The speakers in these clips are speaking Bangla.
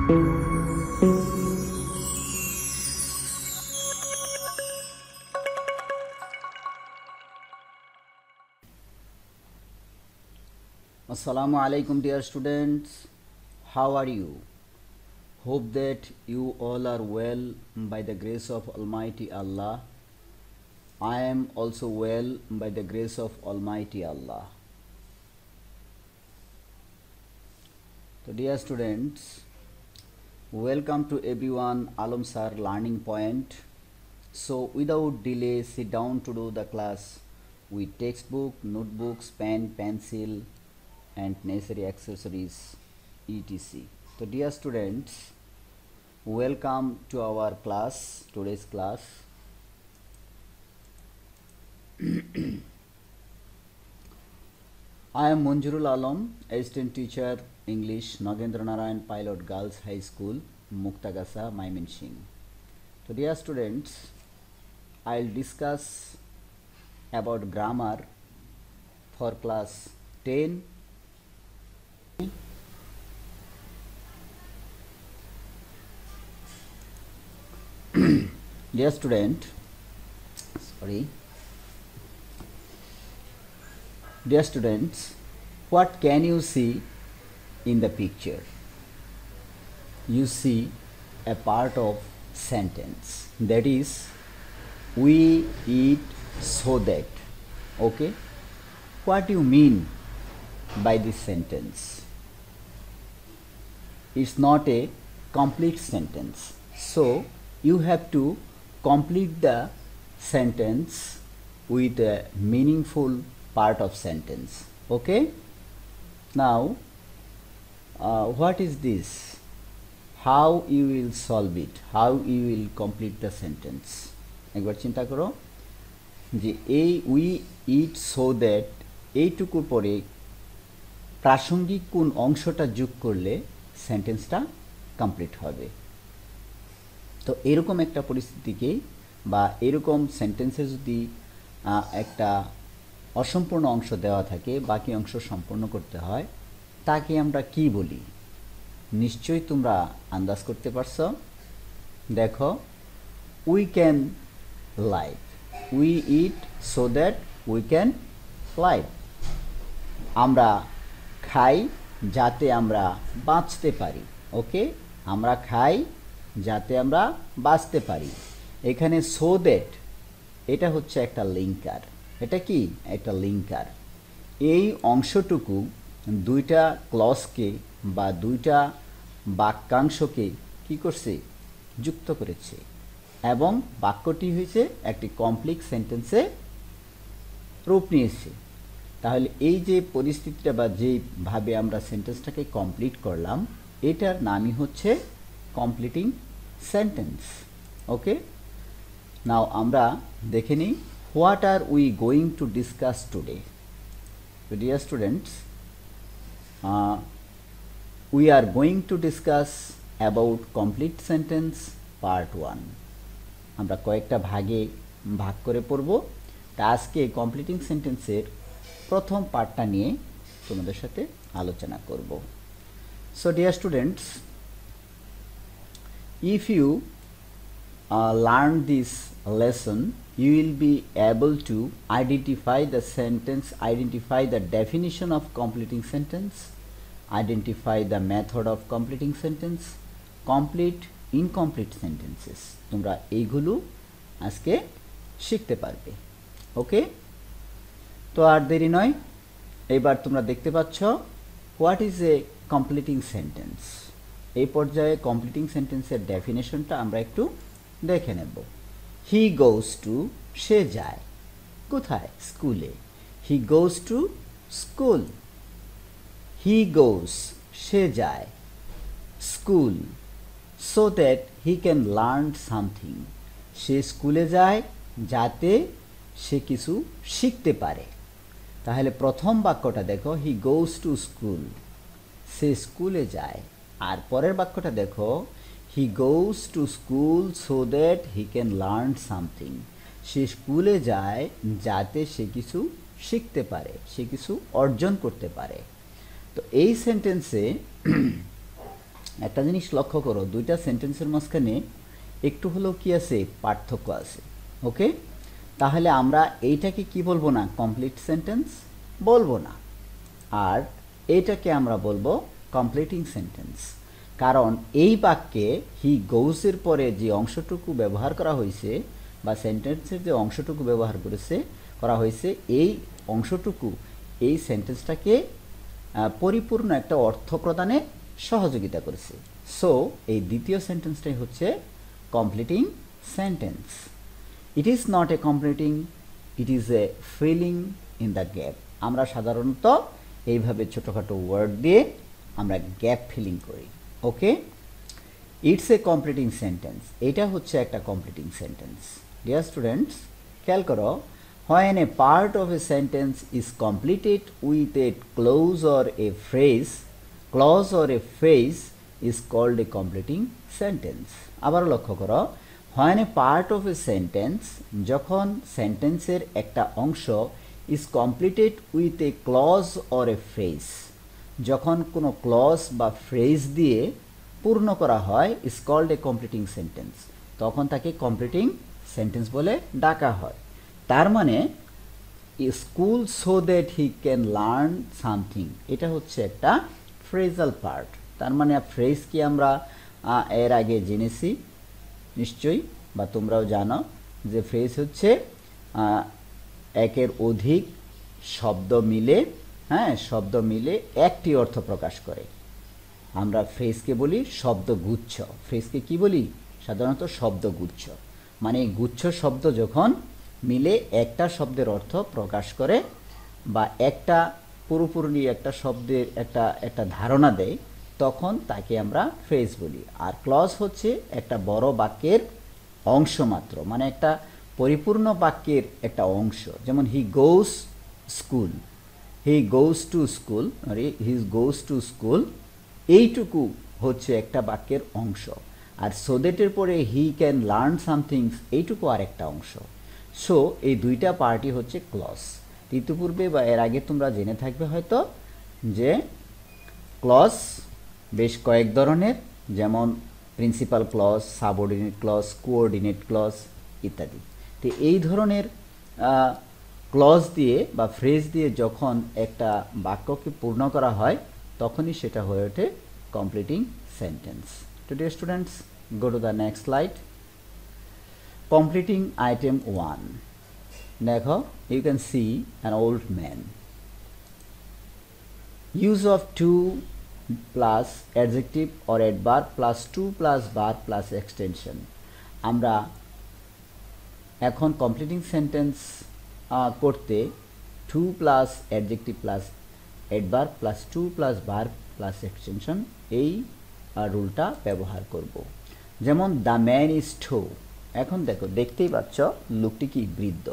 Assalamu alaikum dear students, how are you? Hope that you all are well by the grace of Almighty Allah. I am also well by the grace of Almighty Allah. So dear students, welcome to everyone Alam Sir Learning Point. So without delay, sit down to do the class with textbook, notebooks, pen, pencil and necessary accessories etc. So dear students, welcome to our class, today's class. I am Munjirul Alam, assistant teacher English, Nagendra Narayan Pilot Girls High School, Muktagasa, Mymensingh. So dear students, I will discuss about grammar for class 10. Dear student, dear students, what can you see in the picture? You see a part of sentence, that is, we eat so that. Okay, what do you mean by this sentence? It's not a complete sentence, so you have to complete the sentence with a meaningful part of sentence. Okay, now what is this? How you will solve it, how you will complete the sentence? একবার চিন্তা করো যে এই উই ইট সো দ্যাট এইটুকুর পরে প্রাসঙ্গিক কোন অংশটা যোগ করলে সেন্টেন্সটা কমপ্লিট হবে। তো এরকম একটা পরিস্থিতিকে বা এরকম সেন্টেন্সে যদি একটা অসম্পূর্ণ অংশ দেওয়া থাকে, বাকি অংশ সম্পূর্ণ করতে হয়, তাকে আমরা কি বলি? নিশ্চয়ই তোমরা আন্দাজ করতে পারছো। দেখো, we can live, we it so that we can live. আমরা খাই যাতে আমরা বাঁচতে পারি। ওকে, আমরা খাই যাতে আমরা বাঁচতে পারি। এখানে সো দ্যাট এটা হচ্ছে একটা লিঙ্কার। এটা কি? একটা লিঙ্কার। এই অংশটুকু দুইটা ক্লজকে বা দুইটা বাক্যাংশকে কি করছে? যুক্ত করেছে এবং বাক্যটি হয়েছে একটি কমপ্লিট সেন্টেন্সে রূপ নিয়েছে। তাহলে এই যে পরিস্থিতিটা বা যেভাবে আমরা সেন্টেন্সটাকে কমপ্লিট করলাম, এটার নামই হচ্ছে কমপ্লিটিং সেন্টেন্স। ওকে, নাও আমরা দেখে নিই what are we going to discuss today. So dear students, we are going to discuss about complete sentence part 1. আমরা কয়েকটা ভাগে ভাগ করে পড়ব। তা আজকে কমপ্লিটিং সেন্টেন্সের প্রথম পার্টটা নিয়ে তোমাদের সাথে আলোচনা করব। So dear students, if you learn this lesson, you will be able to identify the sentence, identify the definition of completing sentence, identify the method of completing sentence, complete incomplete sentences. তোমরা এইগুলো আজকে শিখতে পারবে। ওকে, তো আর দেরি নয়, এবার তোমরা দেখতে পাচ্ছ what is a completing sentence. এই পর্যায়ে কমপ্লিটিং সেন্টেন্সের ডেফিনেশনটা আমরা একটু দেখে নেব। হি গোজ টু, সে যায় কোথায়? স্কুলে। হি goes to school. He goes, সে যায় school, so that he can learn something, সে স্কুলে যায় যাতে সে কিছু শিখতে পারে। তাহলে প্রথম বাক্যটা দেখো, হি গোজ টু স্কুল, সে স্কুলে যায়। আর পরের বাক্যটা দেখো, he goes to school so that he can learn something, সে স্কুলে যায় যাতে সে কিছু শিখতে পারে, সে কিছু অর্জন করতে পারে। তো এই সেন্টেন্সে একটা জিনিস লক্ষ্য করো, দুইটা সেন্টেন্সের মাঝখানে একটু হলেও কি আছে, পার্থক্য আছে। ওকে, তাহলে আমরা এইটাকে কি বলবো না, কমপ্লিট সেন্টেন্স বলবো না, আর এইটাকে আমরা বলবো কমপ্লিটিং সেন্টেন্স। কারণ এই বাক্যে হি গোজের পরে যে অংশটুকু ব্যবহার করা হয়েছে বা সেন্টেন্সের যে অংশটুকু ব্যবহার করা হয়েছে, এই অংশটুকু এই সেন্টেন্সটাকে পরিপূর্ণ একটা অর্থ প্রদানে সহযোগিতা করেছে। সো এই দ্বিতীয় সেন্টেন্সটাই হচ্ছে completing sentence. It is not a completing, it is a filling in the gap. আমরা সাধারণত এইভাবে ছোটোখাটো ওয়ার্ড দিয়ে আমরা গ্যাপ ফিলিং করি। ওকে, ইটস এ কমপ্লিটিং সেন্টেন্স, এটা হচ্ছে একটা কমপ্লিটিং সেন্টেন্স। ডিয়ার স্টুডেন্টস, খেয়াল করো, when a part of a sentence is completed with a clause or a phrase is called a completing sentence. আবার লক্ষ্য করো, when a part of a sentence, যখন সেন্টেন্সের একটা অংশ is completed with a clause or a phrase, যখন কোনো ক্লজ বা ফ্রেজ দিয়ে পূর্ণ করা হয়, is called a completing sentence, তখন তাকে কমপ্লিটিং সেন্টেন্স বলে ডাকা হয়। তার মানে school so that he can learn something, এটা হচ্ছে একটা ফ্রেজাল পার্ট। তার মানে ফ্রেজ কি আমরা এর আগে জেনেছি নিশ্চয়ই, বা তোমরাও জানো যে ফ্রেজ হচ্ছে একের অধিক শব্দ মিলে, শব্দ মিলে একটি অর্থ প্রকাশ করে। আমরা ফ্রেজকে বলি শব্দগুচ্ছ। ফ্রেজকে কি বলি? সাধারণত শব্দগুচ্ছ। মানে গুচ্ছ শব্দ যখন মিলে একটা শব্দের অর্থ প্রকাশ করে বা একটা পুরোপুরি একটা শব্দের একটা ধারণা দেয়, তখন তাকে আমরা ফ্রেজ বলি। আর ক্লজ হচ্ছে একটা বড় বাক্যের অংশ মাত্র, মানে একটা পরিপূর্ণ বাক্যের একটা অংশ। যেমন he goes school, he goes to school, he goes to school, এইটুকু হচ্ছে একটা বাক্যের অংশ। আর সো দ্যাটের পরে হি ক্যান লার্ন সামথিং, এইটুকু আর একটা অংশ। সো এই দুইটা পার্টই হচ্ছে ক্লজ। ইতিপূর্বে বা এর আগে তোমরা জেনে থাকবে হয়তো যে ক্লজ বেশ কয়েক ধরনের, যেমন principal clause, subordinate clause, coordinate clause ইত্যাদি। তো এই ধরনের ক্লজ দিয়ে বা ফ্রেজ দিয়ে যখন একটা বাক্যকে পূর্ণ করা হয়, তখনই সেটা হয়ে ওঠে কমপ্লিটিং সেন্টেন্স। তো dear students, go to the next slide. Completing item 1. দেখো, you can see an old man. Use of to plus adjective or adverb plus to plus verb plus extension. আমরা এখন কমপ্লিটিং সেন্টেন্স করতে to plus adjective plus adverb plus to plus verb plus extension এই রুলটা ব্যবহার করব। যেমন দ্য ম্যান ইজ টো, এখন দেখো, দেখতেই পাচ্ছ লোকটি কি বৃদ্ধ।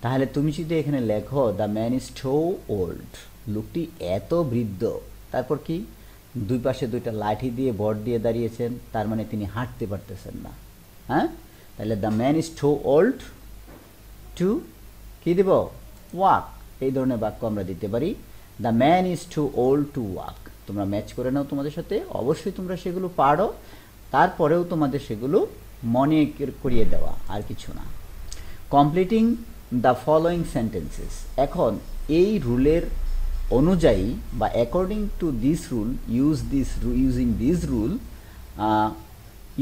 তাহলে তুমি যদি এখানে লেখো the man is too old, লোকটি এত বৃদ্ধ, তারপর কি দুই পাশে দুইটা লাঠি দিয়ে বট দিয়ে দাঁড়িয়েছেন, তার মানে তিনি হাঁটতে পারতেছেন না। তাহলে the man is too old to কি দেব, ওয়াক। এই ধরনের বাক্য আমরা দিতে পারি। The man is too old to walk. তোমরা ম্যাচ করে নাও তোমাদের সাথে, অবশ্যই তোমরা সেগুলো পারো, তারপরেও তোমাদের সেগুলো মনে করিয়ে দেওয়া, আর কিছু না। কমপ্লিটিং দ্য ফলোয়িং সেন্টেন্সেস, এখন এই রুলের অনুযায়ী বা according to this rule, using this rule,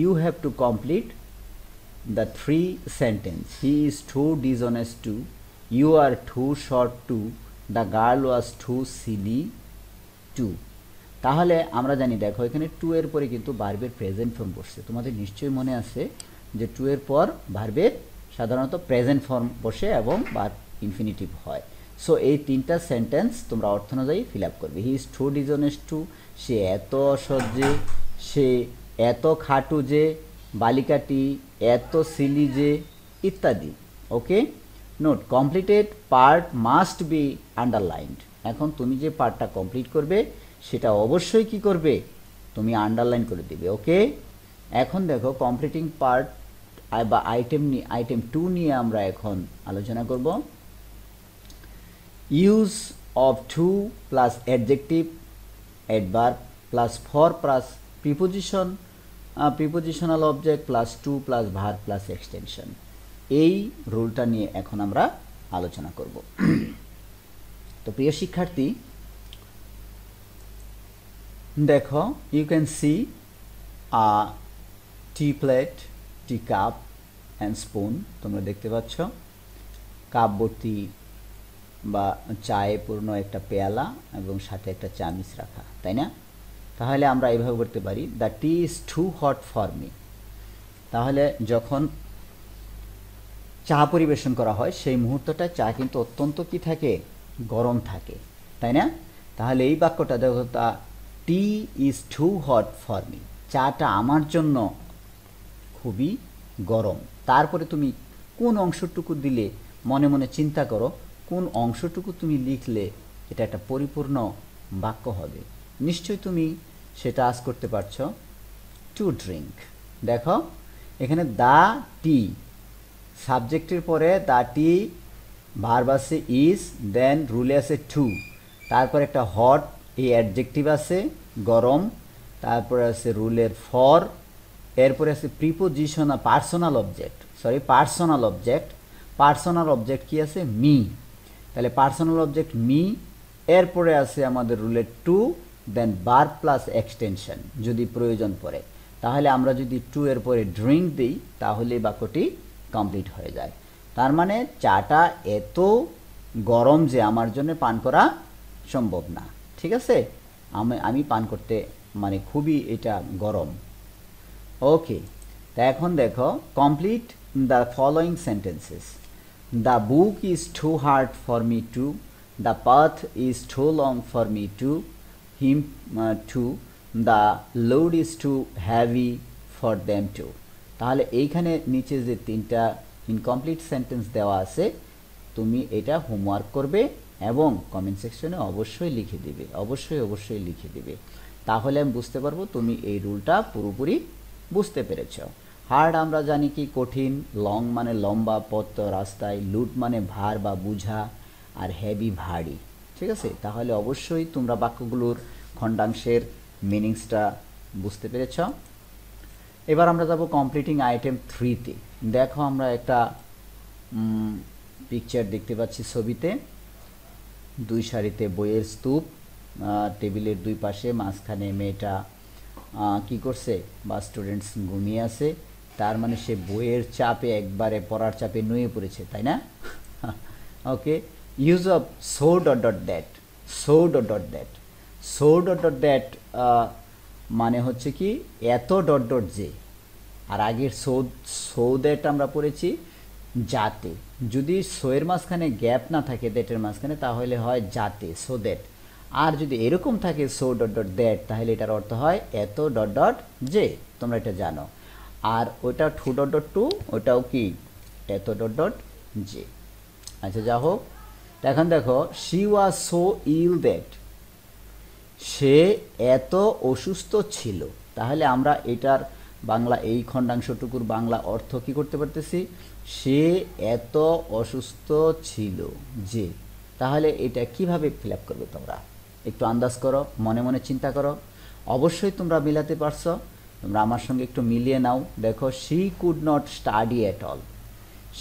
you have to complete the 3 sentence. He is too dishonest to, you are too short to, the girl was too silly to. তাহলে আমরা জানি, দেখো এখানে টু এর পরে কিন্তু ভার্বের প্রেজেন্ট ফর্ম বসছে। তোমাদের নিশ্চয়ই মনে আছে যে টু এর পর ভার্বের সাধারণত প্রেজেন্ট ফর্ম বসে এবং ভার্ব ইনফিনিটিভ হয়। সো এই 3টা সেন্টেন্স তোমরা অর্থ অনুযায়ী ফিল আপ করবে। He is too dishonest to, সে এত অসৎ যে, সে এত খাটু যে, বালিকাটি এত সিলি যে, ইত্যাদি। Okay, note, completed part must be underlined. এখন তুমি যে পার্টটা কমপ্লিট করবে সেটা অবশ্যই কি করবে, তুমি আন্ডারলাইন করে দিবে। ওকে, এখন দেখো কমপ্লিটিং পার্ট বা আইটেম 2 নিয়ে আমরা এখন আলোচনা করব। Use of too plus adjective, adverb plus for prepositional object plus to plus verb plus extension, এই রুলটা নিয়ে এখন আমরা আলোচনা করব। তো প্রিয় শিক্ষার্থী, দেখো, you can see a tea plate, tea cup and spoon. তোমরা দেখতে পাচ্ছ কাপ ভর্তি বা চায়ে পূর্ণ একটা পেয়ালা এবং সাথে একটা চামচ রাখা, তাই না? তাহলে আমরা এইভাবে করতে পারি, the tea is too hot for me. তাহলে যখন চা পরিবেশন করা হয় সেই মুহূর্তটা চা কিন্তু অত্যন্ত কি থাকে, গরম থাকে, তাই না? তাহলে এই বাক্যটা দেখো, the tea is too hot for me, চাটা আমার জন্য খুবই গরম। তারপরে তুমি কোন অংশটুকু দিলে, মনে মনে চিন্তা করো কোন অংশটুকু তুমি লিখলে এটা একটা পরিপূর্ণ বাক্য হবে। নিশ্চয়ই তুমি সেটা আজ করতে পারছো। টু ড্রিঙ্ক, দেখো এখানে দ্য টি, সাবজেক্টের পরে দ্য টি, ভার্ব আছে ইজ, দেন রুলে আছে টু, তারপর একটা হট, এই অ্যাডজেক্টিভ আছে গরম, তারপরে আছে রুলের ফর, এরপরে আছে preposition personal object, personal object কি আছে, মি। তাহলে পার্সোনাল অবজেক্ট মি, এরপরে আছে আমাদের রুলের two, then verb plus extension যদি প্রয়োজন পড়ে। তাহলে আমরা যদি টু এর পরে ড্রিঙ্ক দিই তাহলে বাক্যটি কমপ্লিট হয়ে যায়। তার মানে চাটা এত গরম যে আমার জন্য পান করা সম্ভব না, ঠিক আছে? আমি পান করতে মানে খুবই এটা গরম। ওকে, তা এখন দেখো, complete the following sentences. The book is too hard for me to, the path is too long for me to, him to, the load is too heavy for them to. তাহলে এইখানে নিচে যে তিনটা ইনকমপ্লিট সেন্টেন্স দেওয়া আছে, তুমি এটা হোমওয়ার্ক করবে এবং কমেন্ট সেকশনে অবশ্যই লিখে দিবে, অবশ্যই লিখে দিবে। তাহলে আমি বুঝতে পারবো তুমি এই রুলটা পুরোপুরি বুঝতে পেরেছ। হার্ড আমরা জানি কি কঠিন, লং মানে লম্বা পথ রাস্তায়, লুট মানে ভার বা বুঝা, আর হেভি ভারী, ঠিক আছে? তাহলে অবশ্যই তোমরা বাক্যগুলোর খণ্ডাংশের মিনিংসটা বুঝতে পেরেছ। এবার আমরা যাব কমপ্লিটিং আইটেম 3-তে। দেখো আমরা একটা পিকচার দেখতে পাচ্ছি ছবিতে, দুই সারিতে বইয়ের স্তূপ, টেবিলের দুই পাশে, মাঝখানে মেয়েটা কি করছে, বা স্টুডেন্টস ঘুমিয়ে আছে, তার মানে সে বইয়ের চাপে, একবারে পড়ার চাপে নুয়ে পড়েছে, তাই না? Okay, use of so dot dot that, so dot dot that মানে হচ্ছে কি এত ডট ডট যে, আর আগের সো দ্যাট আমরা পড়েছি যাতে। যদি সো এর মাঝখানে গ্যাপ না থাকে দ্যাটের মাঝখানে তাহলে হয় যাতে, সো দ্যাট। আর যদি এরকম থাকে সো ডট ডট দ্যাট তাহলে এটার অর্থ হয় এত ডট ডট যে, তোমরা এটা জানো। আর ওটা টু ডট ডট টু, ওটাও কি এত ডট ডট যে। আচ্ছা, যা হোক, এখন দেখো, she was so ill that, সে এত অসুস্থ ছিল। তাহলে আমরা এটার বাংলা, এই খণ্ডাংশটুকুর বাংলা অর্থ কি করতে পারতেছি, সে এত অসুস্থ ছিল যে। তাহলে এটা কিভাবে ফিল আপ করবে তোমরা একটু আন্দাজ করো, মনে মনে চিন্তা করো। অবশ্যই তোমরা মিলাতে পারছো, তোমরা আমার সঙ্গে একটু মিলিয়ে নাও। দেখো, she could not study at all,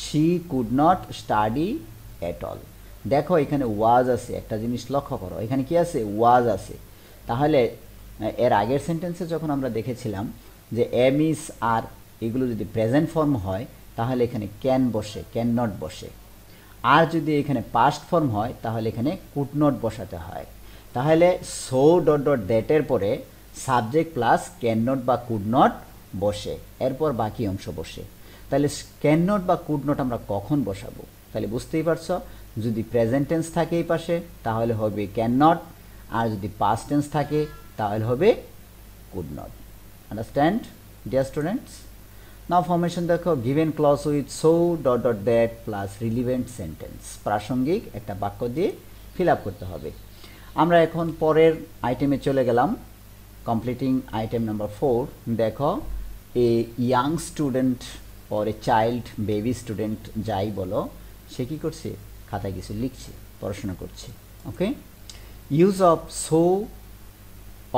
she could not study at all. দেখো এখানে ওয়াজ আছে, একটা জিনিস লক্ষ্য করো, এখানে কি আছে, ওয়াজ আছে। তাহলে এর আগের সেন্টেন্সে যখন আমরা দেখেছিলাম যে এম ইজ আর, এগুলো যদি প্রেজেন্ট ফর্ম হয় তাহলে এখানে ক্যান বসে, ক্যান নট বসে। আর যদি এখানে পাস্ট ফর্ম হয় তাহলে এখানে কুড নট বসাতে হয়। তাহলে সো ডট ডট দ্যাটের পরে সাবজেক্ট প্লাস ক্যান নট বা কুড নট বসে, এরপর বাকি অংশ বসে। তাহলে ক্যান নট বা কুড নট আমরা কখন বসাবো? তাহলে বুঝতেই পারছো, যদি প্রেজেন্ট টেন্স থাকে এই পাশে তাহলে হবে ক্যান নট, আর যদি পাস্ট টেন্স থাকে তাহলে হবে could not. Understand dear students? Now formation দেখো, given clause with so dot dot that plus relevant sentence, প্রাসঙ্গিক একটা বাক্য দিয়ে ফিল আপ করতে হবে। আমরা এখন পরের আইটেমে চলে গেলাম, কমপ্লিটিং আইটেম নাম্বার 4। দেখো, a young student or a child, baby student যাই বলো, সে কী করছে, খাতায় কিছু লিখছে, পড়াশোনা করছে। Okay, use of so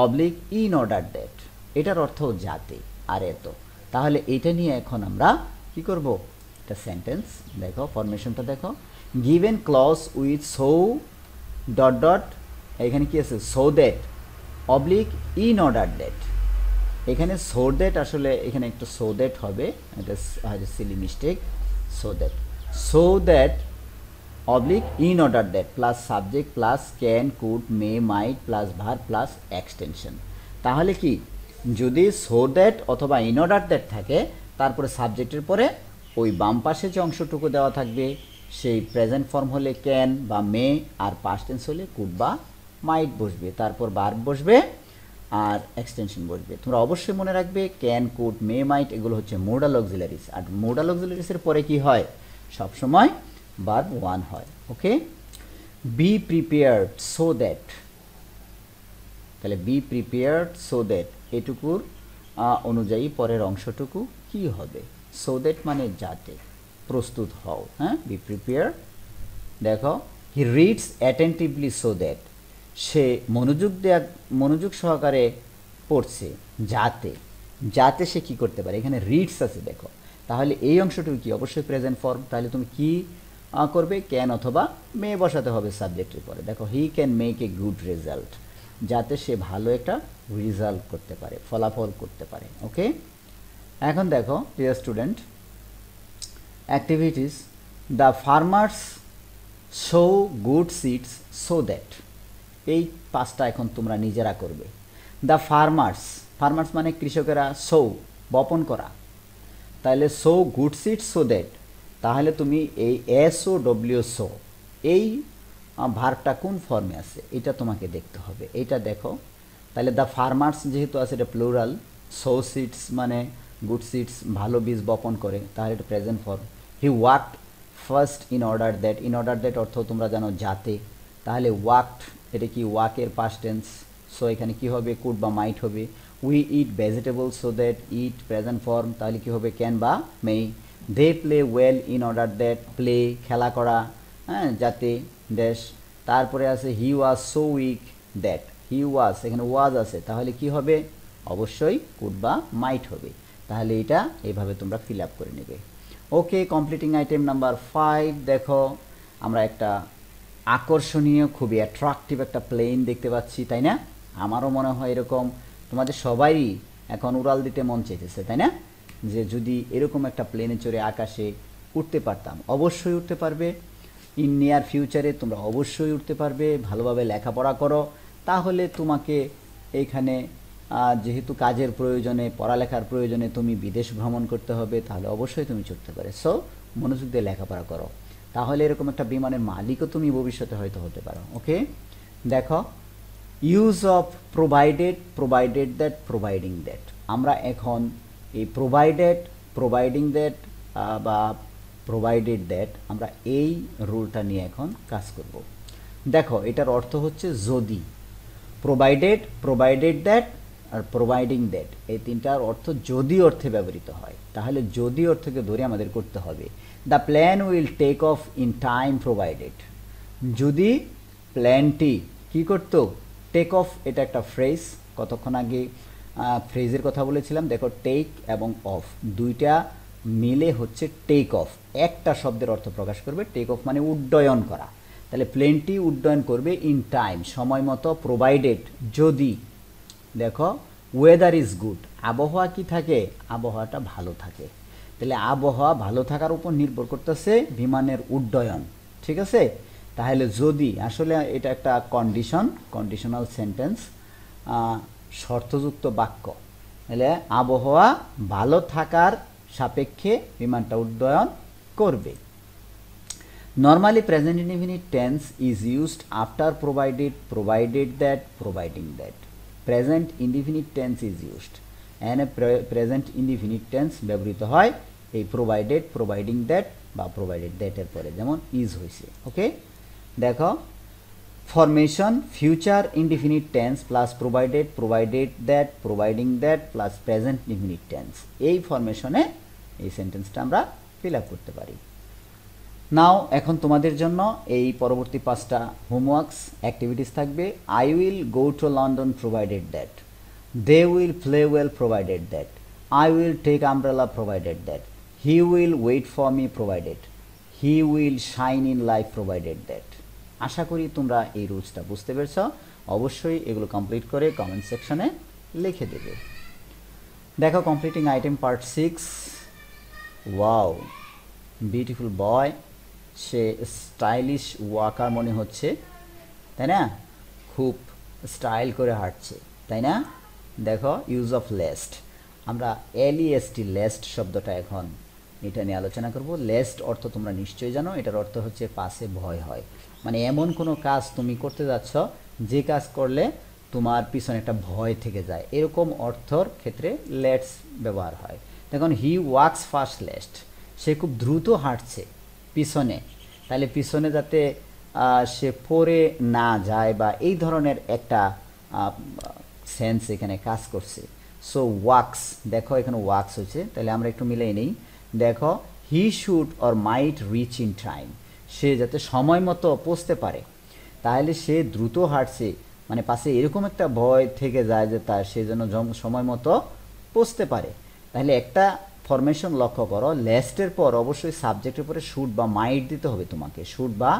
oblique in order that, এটার অর্থ যাতে আর এত। তাহলে এটা নিয়ে এখন আমরা কি করব, একটা সেন্টেন্স দেখো, ফরমেশনটা দেখো, given clause with so dot dot, এখানে কি আছে, so that oblique in order that. এখানে সো দ্যাট আসলে এখানে একটু সো দ্যাট হবে, এটা silly mistake, so that oblique in order that plus subject plus can could may might plus verb plus extension. তাহলে কি, যদি সো দ্যাট অথবা ইন অর্ডার দ্যাট থাকে, তারপরে সাবজেক্টের পরে ওই বাম পাশে যে অংশটুকু দেওয়া থাকবে সেই প্রেজেন্ট ফর্ম হলে ক্যান বা মে, আর পাস্ট টেন্স হলে কুড বা মাইট বসবে, তারপর ভার্ব বসবে আর এক্সটেনশন বসবে। তোমরা অবশ্যই মনে রাখবে ক্যান কুড মে মাইট এগুলো হচ্ছে মোডাল অক্সিলারিজ, আর মোডাল অক্সিলারিজের পরে কি হয়, সবসময় ভার্ব ওয়ান হয়। ওকে, বি প্রিপেয়ার্ড সো দ্যাট, তাহলে বি প্রিপেয়ার্ড সো দ্যাট এটুকুর অনুযায়ী পরের অংশটুকু কি হবে, সো দ্যাট মানে যাতে, প্রস্তুত হও। হ্যাঁ, বি প্রিপেয়ার। দেখো, he reads attentively so that, সে মনোযোগ সহকারে পড়ছে যাতে, যাতে সে কি করতে পারে, এখানে রিডস আছে দেখো, তাহলে এই অংশটুকু কি, অবশ্যই প্রেজেন্ট ফর্ম। তাহলে তুমি কি করবে, ক্যান অথবা মে বসাতে হবে সাবজেক্টের পরে। দেখো, he can make a good result, যাতে সে ভালো একটা রেজাল্ট করতে পারে, ফলাফল করতে পারে। ওকে, এখন দেখো dear student, activities, the farmers show good seeds so that, এই পাঁচটা এখন তোমরা নিজেরা করবে। দ্য ফার্মার্স, ফার্মার্স মানে কৃষকেরা, সো বপন করা, তাহলে so good seeds so that, তাহলে তুমি এই এস ও ডব্লিউ সো এই ভার্বটা কোন ফর্মে আছে এটা তোমাকে দেখতে হবে, এটা দেখো। তাহলে দ্য ফার্মার্স যেহেতু আছে এটা প্লুরাল, সো সিডস মানে গুড সিডস ভালো বীজ বপন করে, তাহলে এটা present form. He worked first in order that, in order that অর্থ তোমরা জানো যাতে, তাহলে ওয়ার্কড এটা কি ওয়ার্কের পাস্ট টেন্স, সো এখানে কি হবে, কুড বা মাইট হবে। We eat vegetable so that, it present form, তাহলে কি হবে, ক্যান বা may. They play well in order that, play খেলা করা, হ্যাঁ যাতে ড্যাশ, তারপরে আছে he was so weak that, he was এখানে ওয়াজ আছে, তাহলে কি হবে, অবশ্যই কুড বা মাইট হবে। তাহলে এটা এইভাবে তোমরা ফিল আপ করে নেবে। ওকে, কমপ্লিটিং আইটেম নাম্বার 5, দেখো আমরা একটা আকর্ষণীয় খুবই অ্যাট্রাকটিভ একটা প্লেন দেখতে পাচ্ছি, তাই না? আমারও মনে হয় এরকম তোমাদের সবারই এখন উড়াল দিতে মন চাইতেছে, তাই না? যে যদি এরকম একটা প্লেনে চড়ে আকাশে উঠতে পারতাম। অবশ্যই উঠতে পারবে, ইন নিয়ার ফিউচারে তোমরা অবশ্যই উঠতে পারবে, ভালোভাবে লেখাপড়া করো, তাহলে তোমাকে এইখানে যেহেতু কাজের প্রয়োজনে, পড়ালেখার প্রয়োজনে তুমি বিদেশ ভ্রমণ করতে হবে, তাহলে অবশ্যই তুমি চড়তে পারে। সো মনোযোগ দিয়ে লেখাপড়া করো, তাহলে এরকম একটা বিমানের মালিকও তুমি ভবিষ্যতে হয়তো হতে পারো। ওকে, দেখো, use of provided, provided that, providing that, আমরা এখন এই প্রোভাইডেড, প্রোভাইডিং দ্যাট বা প্রোভাইডেড দ্যাট, আমরা এই রুলটা নিয়ে এখন কাজ করব। দেখো, এটার অর্থ হচ্ছে যদি, provided, provided that are providing that, এই তিনটার অর্থ যদি অর্থে ব্যবহৃত হয়, তাহলে যদি অর্থকে ধরে আমাদের করতে হবে। The plane will take off in time provided, যদি প্ল্যানটি কি করতো, টেক অফ, এটা একটা ফ্রেজ, কতক্ষণ আগে ফ্রেজের কথা বলেছিলাম। দেখো, টেক এবং অফ দুইটা মিলে হচ্ছে টেক অফ, একটা শব্দের অর্থ প্রকাশ করবে। টেক অফ মানে উড্ডয়ন করা, তাহলে প্লেনটি উড্ডয়ন করবে ইন টাইম সময় মতো, প্রোভাইডেড যদি, দেখো ওয়েদার ইজ গুড, আবহাওয়া কি থাকে, আবহাওয়াটা ভালো থাকে, তাহলে আবহাওয়া ভালো থাকার উপর নির্ভর করতেছে বিমানের উড্ডয়ন, ঠিক আছে? তাহলে যদি, আসলে এটা একটা কন্ডিশন, কন্ডিশনাল সেন্টেন্স, শর্তযুক্ত বাক্য, তাহলে আবহাওয়া ভালো থাকার সাপেক্ষে বিমানটা উড্ডয়ন করবে। Normally present indefinite tense is used after provided, provided that, providing that. Present indefinite tense is used, এখানে প্রেজেন্ট ইনডিফিনিট টেন্স ব্যবহৃত হয় এই প্রোভাইডেড, প্রোভাইডিং দ্যাট বা প্রোভাইডেড দ্যাটের পরে, যেমন ইজ হয়েছে। ওকে, দেখো, formation future indefinite tense plus provided, provided that, providing that plus present indefinite tense, এই ফরমেশনে এই সেন্টেন্সটা আমরা ফিল আপ করতে পারি। নাও এখন তোমাদের জন্য এই পরবর্তী 5টা হোমওয়ার্কস অ্যাক্টিভিটিস থাকবে। I will go to London provided that, they will play well provided that, I will take umbrella provided that, he will wait for me provided, he will shine in life provided that। আশা করি তোমরা এই রুলসটা বুঝতে পেরেছ। অবশ্যই এগুলো কমপ্লিট করে কমেন্ট সেকশনে লিখে দেবে। দেখো completing item part 6। Wow, beautiful boy, সে স্টাইলিশ ওয়াকার মনে হচ্ছে, তাই না? খুব স্টাইল করে হাঁটছে, তাই না? দেখো ইউজ অফ লেস্ট, আমরা LEST লেস্ট শব্দটা এখন এটা নিয়ে আলোচনা করব। লেস্ট অর্থ তোমরা নিশ্চয়ই জানো, এটার অর্থ হচ্ছে পাশে ভয় হয়, মানে এমন কোনো কাজ তুমি করতে যাচ্ছ যে কাজ করলে তোমার পিছনে একটা ভয় থেকে যায়, এরকম অর্থর ক্ষেত্রে লেটস ব্যবহার হয়। দেখুন হি ওয়াক্স ফাস্ট লেস্ট, সে খুব দ্রুত হাঁটছে পিছনে, তাহলে পিছনে যাতে সে পড়ে না যায় বা এই ধরনের একটা সেন্স এখানে কাজ করছে। সো ওয়াক্স, দেখো এখানে ওয়াক্স হচ্ছে, তাহলে আমরা একটু মিলাই নেই। দেখো he should or might reach in time, সে যাতে সময় মতো পৌঁছতে পারে, তাহলে সে দ্রুত হাঁটছে, মানে পাশে এরকম একটা ভয় থেকে যায় যে তার সে যেন সময় মতো পৌঁছতে পারে। তাহলে একটা ফরমেশন লক্ষ্য করো, লেস্টের পর অবশ্যই সাবজেক্টের পরে শুড বা মাইট দিতে হবে তোমাকে, শুড বা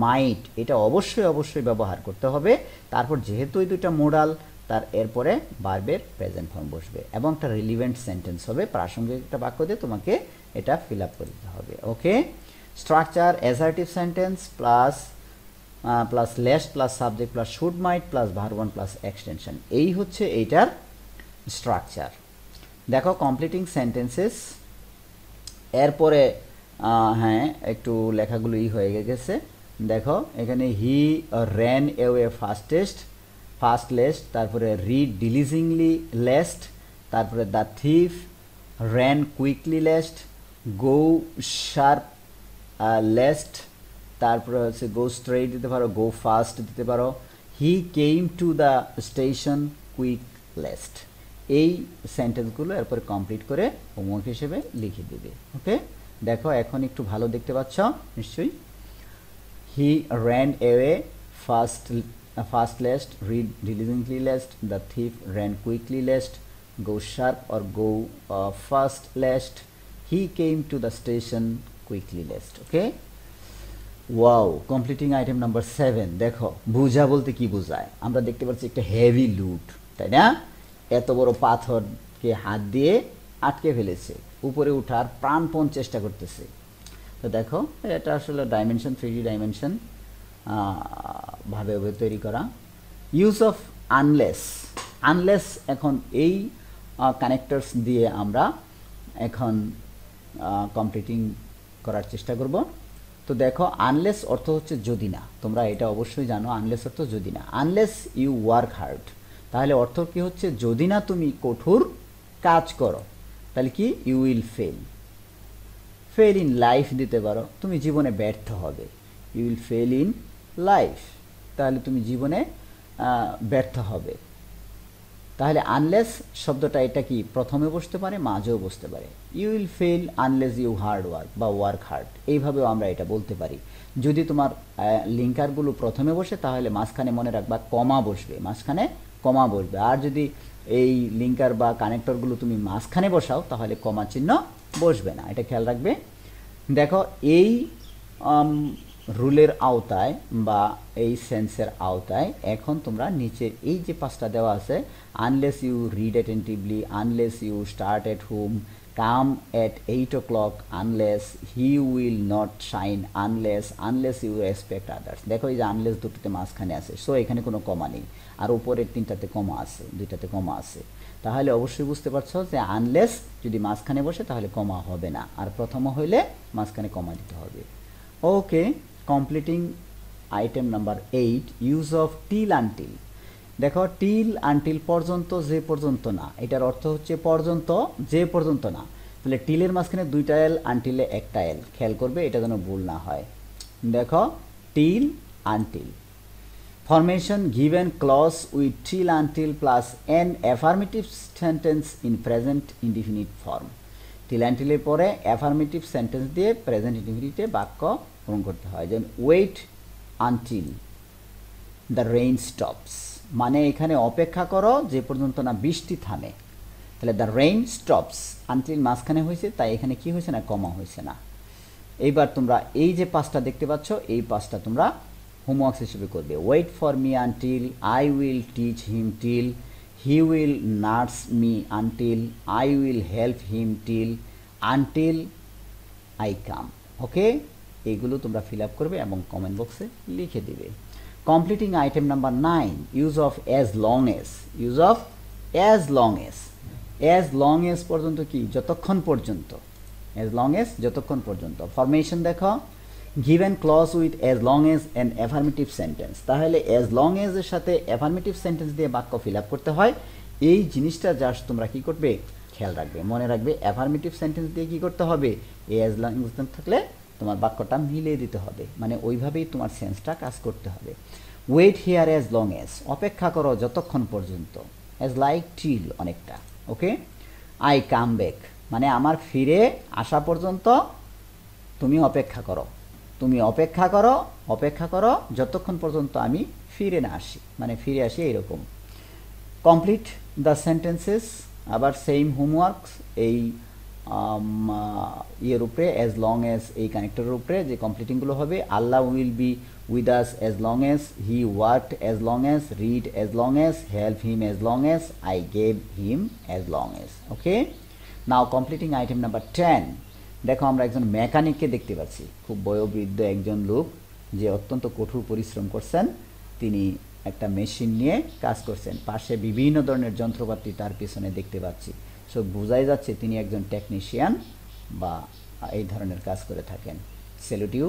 মাইট এটা অবশ্যই ব্যবহার করতে হবে। তারপর যেহেতু এই দুইটা মোডাল, তার এরপরে ভার্বের প্রেজেন্ট ফর্ম বসবে এবং একটা রিলিভেন্ট সেন্টেন্স হবে, প্রাসঙ্গিক একটা বাক্য দিয়ে তোমাকে এটা ফিল আপ করে দিতে হবে। Okay, structure assertive sentence plus plus lest plus subject plus should might plus verb one plus extension, এই হচ্ছে এইটার স্ট্রাকচার। দেখো কমপ্লিটিং সেন্টেন্সেস, এরপরে হ্যাঁ একটু লেখাগুলো হয়ে গেছে। দেখো এখানে he ran away fast lest, তারপরে রিড ডিলিজিংলি লেস্ট, তারপরে the thief ran quickly lest, go sharp lest, তারপরে হচ্ছে গো স্ট্রেট দিতে পারো, গো ফাস্ট দিতে পারো, he came to the station quick lest. এই সেন্টেন্সগুলো এরপরে কমপ্লিট করে হোমওয়ার্ক হিসেবে লিখে দেবে। ওকে, দেখো এখন একটু ভালো দেখতে পাচ্ছ নিশ্চয়ই। He ran away fast lest, read diligently lest, the thief ran quickly lest, go sharp or go fast lest, he came to the station quickly lest. Okay, wow, completing item number 7। দেখো বুঝা বলতে কি বোঝায়, আমরা দেখতে পাচ্ছি একটা হেভি লুট, তাই না? এত বড় পাথরকে হাত দিয়ে আটকে ফেলেছে, উপরে উঠার প্রাণপণ চেষ্টা করতেছে। তো দেখো এটা আসলে ডাইমেনশন 3D ডাইমেনশন ভাবে তৈরি করা। ইউজ অফ আনলেস এখন এই কানেক্টরস দিয়ে আমরা এখন কমপ্লিটিং করার চেষ্টা করব। তো দেখো আনলেস অর্থ হচ্ছে যদি না, তোমরা এটা অবশ্যই জানো, আনলেস অর্থ যদি না। আনলেস ইউ ওয়ার্ক হার্ড, তাহলে অর্থ কি হচ্ছে, যদি না তুমি কঠোর কাজ করো তাহলে কি you will fail in life দিতে পারো, তুমি জীবনে ব্যর্থ হবে। You will fail in life, তাহলে তুমি জীবনে ব্যর্থ হবে। তাহলে আনলেস শব্দটা এটা কি প্রথমে বসতে পারে, মাঝেও বসতে পারে। You will fail unless you hard work বা ওয়ার্ক হার্ড, এইভাবেও আমরা এটা বলতে পারি। যদি তোমার লিঙ্কারগুলো প্রথমে বসে তাহলে মাঝখানে মনে রাখবা কমা বসবে, মাঝখানে কমা বসবে। আর যদি এই লিঙ্কার বা কানেক্টরগুলো তুমি মাঝখানে বসাও তাহলে কমা চিহ্ন বসবে না, এটা খেয়াল রাখবে। দেখো এই রুলের আওতায় বা এই সেন্সের আওতায় এখন তোমরা নিচে এই যে পাঁচটা দেওয়া আছে, unless you read attentively, unless you start at home, come at 8 o'clock, unless he will not shine, unless you respect others. দেখো এই যে আনলেস দুটোতে মাঝখানে আছে, সো এখানে কোনো কমা নেই, আর উপরের তিনটাতে কমা আছে, দুইটাতে কমা আছে। তাহলে অবশ্যই বুঝতে পারছো যে আনলেস যদি মাঝখানে বসে তাহলে কমা হবে না, আর প্রথম হইলে মাঝখানে কমা দিতে হবে। Okay, completing item number 8, use of till until. দেখো টিল আনটিল পর্যন্ত, যে পর্যন্ত না, এটার অর্থ হচ্ছে পর্যন্ত, যে পর্যন্ত না। তাহলে টিলের মাঝখানে দুইটা এল, আনটিলে একটা এল, খেয়াল করবে এটা যেন ভুল না হয়। দেখো till until formation given clause with till until plus an affirmative sentence in present indefinite form. till until এর পরে affirmative sentence দিয়ে present indefinite বাক্য পূরণ করতে হয়। যেমন wait until the rain stops, মানে এখানে অপেক্ষা করো যে পর্যন্ত না বৃষ্টি থামে। তাহলে দ্য রেইন স্টপস আনটিল মাঝখানে হয়েছে, তাই এখানে কি হয়েছে না, কমা হয়েছে না। এইবার তোমরা এই যে পাঁচটা দেখতে পাচ্ছ, এই পাঁচটা তোমরা হোমওয়ার্ক হিসেবে করবে। Wait for me until, I will teach him till, he will nurse me until, I will help him till, until I come. Okay, এইগুলো তোমরা ফিল আপ করবে এবং কমেন্ট বক্সে লিখে দিবে। Completing item number 9, use of as long age. Use of as long age, as long age পর্যন্ত কি, যতক্ষণ পর্যন্ত, অ্যাজ লং এজ যতক্ষণ পর্যন্ত। ফরমেশন দেখো, given clause with as long as and affirmative sentence. তাহলে অ্যাজ লং এজের সাথে অ্যাফার্মেটিভ সেন্টেন্স দিয়ে বাক্য ফিল আপ করতে হয়। এই জিনিসটা জাস্ট তোমরা কি করবে, খেয়াল রাখবে, মনে রাখবে। অ্যাফার্মেটিভ সেন্টেন্স দিয়ে কি করতে হবে, অ্যাজ লং এজ থাকলে তোমার বাক্যটা মিলিয়ে দিতে হবে, মানে ওইভাবেই তোমার সেন্সটা কাজ করতে হবে। Wait here as long as, অপেক্ষা করো যতক্ষণ পর্যন্ত। অ্যাজ লাইক টিল, অনেকটা। ওকে, আই কাম ব্যাক, মানে আমার ফিরে আসা পর্যন্ত তুমি অপেক্ষা করো, তুমি অপেক্ষা করো, অপেক্ষা করো যতক্ষণ পর্যন্ত আমি ফিরে না আসি, মানে ফিরে আসি এইরকম। কমপ্লিট দ্য সেন্টেন্সেস, আবার সেম হোমওয়ার্কস এই ইয়ের উপরে, অ্যাজ লং এজ এই কানেক্টরের উপরে যে কমপ্লিটিংগুলো হবে। Allah will be with us as long as, he worked as long as, read as long as, help him as long as, I gave him as long as. Okay, now completing item number 10। দেখো আমরা একজন মেকানিককে দেখতে পাচ্ছি, খুব বয়োবৃদ্ধ একজন লোক যে অত্যন্ত কঠোর পরিশ্রম করছেন। তিনি একটা মেশিন নিয়ে কাজ করছেন, পাশে বিভিন্ন ধরনের যন্ত্রপাতি তার পিছনে দেখতে পাচ্ছি। সো বোঝাই যাচ্ছে তিনি একজন টেকনিশিয়ান বা এই ধরনের কাজ করে থাকেন। Salute you.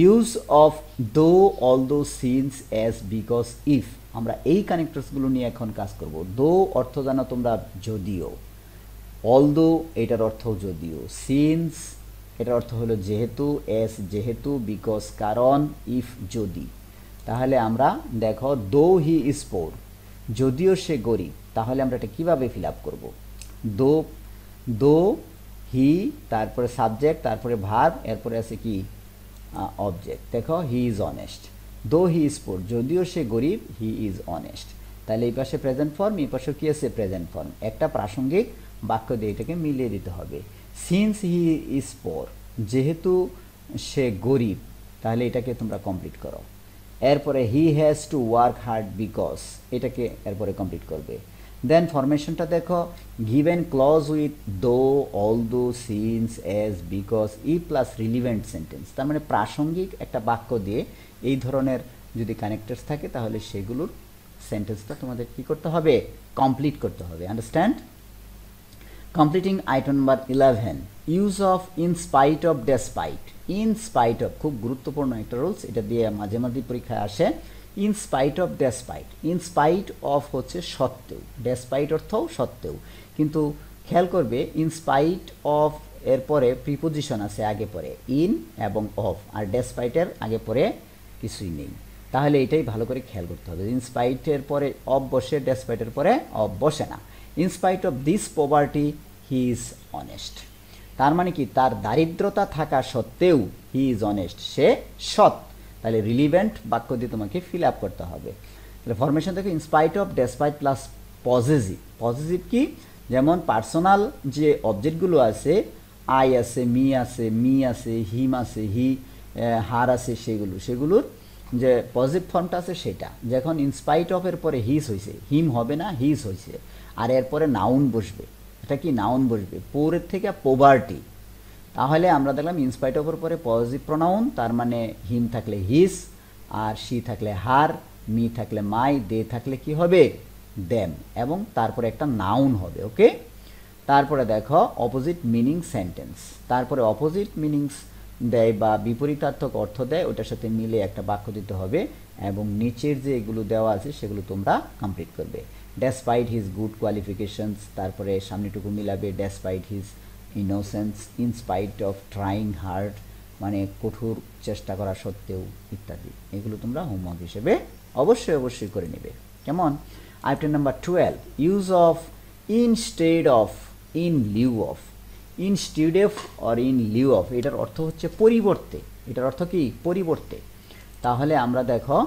Use of though, although, since, as, because, if, আমরা এই কানেক্টরসগুলো নিয়ে এখন কাজ করব। দো অর্থ জানো তোমরা যদিও, অলদো এটার অর্থ যদিও, সিন্স এটার অর্থ হলো যেহেতু, এস যেহেতু, বিকজ কারণ, ইফ যদি। তাহলে আমরা দেখো, দো হি ইজ পোর, যদিও সে গরিব, তাহলে আমরা এটা কীভাবে ফিল আপ করবো? দো, দো হি, তারপরে সাবজেক্ট, তারপরে ভার্ব, এরপরে আছে কি অবজেক্ট। দেখো, হি ইজ অনেস্ট, দো হি ইজ পোর, যদিও সে গরিব, হি ইজ অনেস্ট। তাহলে এই পাশে প্রেজেন্ট ফর্ম, এই পাশে কি আছে প্রেজেন্ট ফর্ম, একটা প্রাসঙ্গিক বাক্য দিয়ে এটাকে মিলিয়ে দিতে হবে। সিন্স হি ইজ পোর, যেহেতু সে গরিব, তাহলে এটাকে তোমরা কমপ্লিট করো। এরপরে he has to work hard because, এটাকে এরপরে কমপ্লিট করবে। দেন ফরমেশনটা দেখো, given clause with though, although, since, as, because, ই প্লাস রিলিভেন্ট সেন্টেন্স। তার মানে প্রাসঙ্গিক একটা বাক্য দিয়ে এই ধরনের যদি কানেক্টার্স থাকে তাহলে সেগুলোর সেন্টেন্সটা তোমাদের কি করতে হবে, কমপ্লিট করতে হবে। Understand? Completing item number 11, use of in spite of, despite. In spite of খুব গুরুত্বপূর্ণ একটা রুলস, এটা দিয়ে মাঝে মাঝে পরীক্ষায় আসে। In spite of, despite. In spite of হচ্ছে সত্ত্বেও, ডেসপাইট অর্থও সত্ত্বেও, কিন্তু খেয়াল করবে ইন স্পাইট অফ এরপরে প্রিপোজিশন আছে আগে পরে, ইন এবং অফ, আর ডেসপাইটের আগে পরে কিছুই নেই। তাহলে এটাই ভালো করে খেয়াল করতে হবে, ইন স্পাইটের পরে অফ বসে, ডেসপাইটের পরে অফ বসে না। In spite of this poverty he is honest, তার মানে কি, তার দারিদ্রতা থাকা সত্ত্বেও হি ইজ অনেস্ট, সে সৎ। তাহলে রিলিভেন্ট বাক্য দিয়ে তোমাকে ফিল আপ করতে হবে। তাহলে ফরমেশন থেকে in spite of, despite plus possessive. Possessive কি, যেমন পার্সোনাল যে অবজেক্টগুলো আছে, আই আছে, মি আছে, হিম আছে, হার আছে, সেগুলোর যে পজিটিভ ফর্মটা আছে সেটা। যখন ইনস্পাইট অফ এর পরে হিস হয়েছে, হিম হবে না, হিস হয়েছে, আর এরপরে নাউন বসবে। এটা কি নাউন বসবে, পোরের থেকে পোভার্টি। তাহলে আমরা দেখলাম ইনস্পাইট অফের পরে পজিটিভ প্রোনাউন, তার মানে হিম থাকলে হিস, আর শি থাকলে হার, মি থাকলে মাই, দে থাকলে কি হবে দেম, এবং তারপরে একটা নাউন হবে। ওকে, তারপরে দেখো অপোজিট মিনিং সেন্টেন্স, তারপরে অপোজিট মিনিংস দেয় বা বিপরীতার্থক অর্থ দেয়, ওটার সাথে মিলে একটা বাক্য দিতে হবে, এবং নিচের যে এগুলো দেওয়া আছে সেগুলো তোমরা কমপ্লিট করবে। ডেসপাইট হিজ গুড কোয়ালিফিকেশনস, তারপরে সামনেটুকু মিলাবে, despite his innocence, in spite of trying hard, মানে কঠোর চেষ্টা করা সত্ত্বেও, ইত্যাদি। এগুলো তোমরা হোমওয়ার্ক হিসেবে অবশ্যই করে নেবে। কেমন? Item number 12, use of instead of, in lieu of. Instead of or in lieu of, এটার অর্থ হচ্ছে পরিবর্তে। এটার অর্থ কি, পরিবর্তে। তাহলে আমরা দেখো,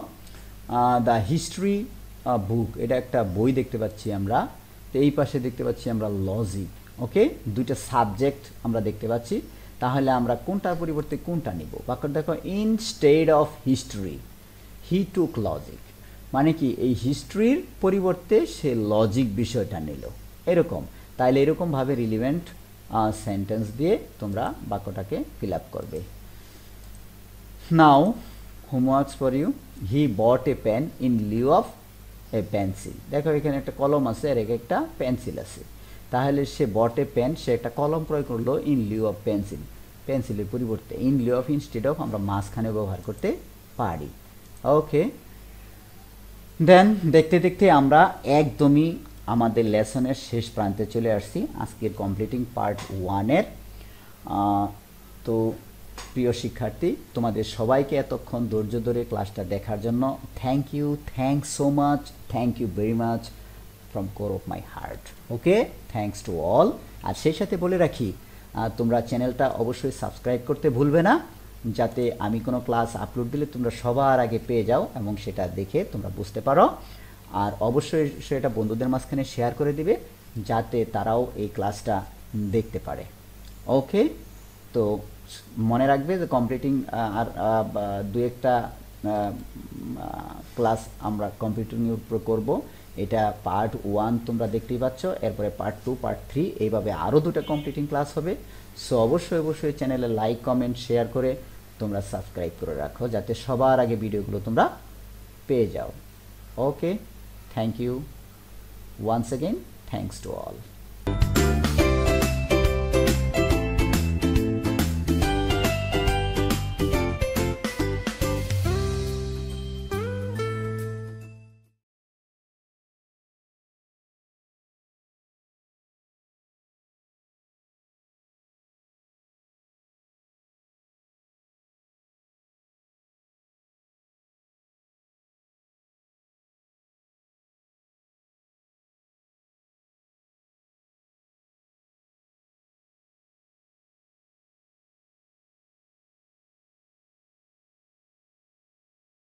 দ্য হিস্ট্রি বুক, এটা একটা বই দেখতে পাচ্ছি আমরা। তো এই পাশে দেখতে পাচ্ছি আমরা লজিক। ওকে, দুইটা সাবজেক্ট আমরা দেখতে পাচ্ছি। তাহলে আমরা কোনটার পরিবর্তে কোনটা নিব? বাক্যটা দেখো, instead of history he took logic, মানে কি এই হিস্ট্রির পরিবর্তে সে লজিক বিষয়টা নিল, এরকম। তাইলে এরকমভাবে রিলিভেন্ট সেন্টেন্স দিয়ে তোমরা বাক্যটাকে ফিল আপ করবে। Now homeworks for you, he bought a pen in lieu of a pencil. দেখো এখানে একটা কলম আছে আর একটা পেন্সিল আছে। তাহলে সে বট এ পেন, সে একটা কলম ক্রয় করলো ইন লিউ অফ পেন্সিল, পেন্সিলের পরিবর্তে। In lieu of, instead of আমরা মাঝখানে ব্যবহার করতে পারি। ওকে, দেন দেখতে দেখতে আমরা একদমই আমাদের লেসনের শেষ প্রান্তে চলে আসছি আজকের কমপ্লিটিং পার্ট 1-এর। তো প্রিয় শিক্ষার্থী, তোমাদের সবাইকে এতক্ষণ ধৈর্য ধরে ক্লাসটা দেখার জন্য thank you, thanks so much, thank you very much from core of my heart. Okay, thanks to all. আর সেই সাথে বলে রাখি, তোমরা চ্যানেলটা অবশ্যই সাবস্ক্রাইব করতে ভুলবে না, যাতে আমি কোনো ক্লাস আপলোড দিলে তোমরা সবার আগে পেয়ে যাও এবং সেটা দেখে তোমরা বুঝতে পারো। আর অবশ্যই সেটা বন্ধুদের মাঝখানে শেয়ার করে দিবে, যাতে তারাও এই ক্লাসটা দেখতে পারে। ওকে, তো মনে রাখবে যে কমপ্লিটিং আর দু একটা ক্লাস আমরা কম্পিউটার উপর করব। এটা পার্ট 1 তোমরা দেখতেই পাচ্ছ, এরপরে পার্ট 2, পার্ট 3, এইভাবে আরও দুটো কমপ্লিটিং ক্লাস হবে। সো অবশ্যই চ্যানেলে লাইক, কমেন্ট, শেয়ার করে তোমরা সাবস্ক্রাইব করে রাখো, যাতে সবার আগে ভিডিওগুলো তোমরা পেয়ে যাও। Okay, thank you once again, thanks to all.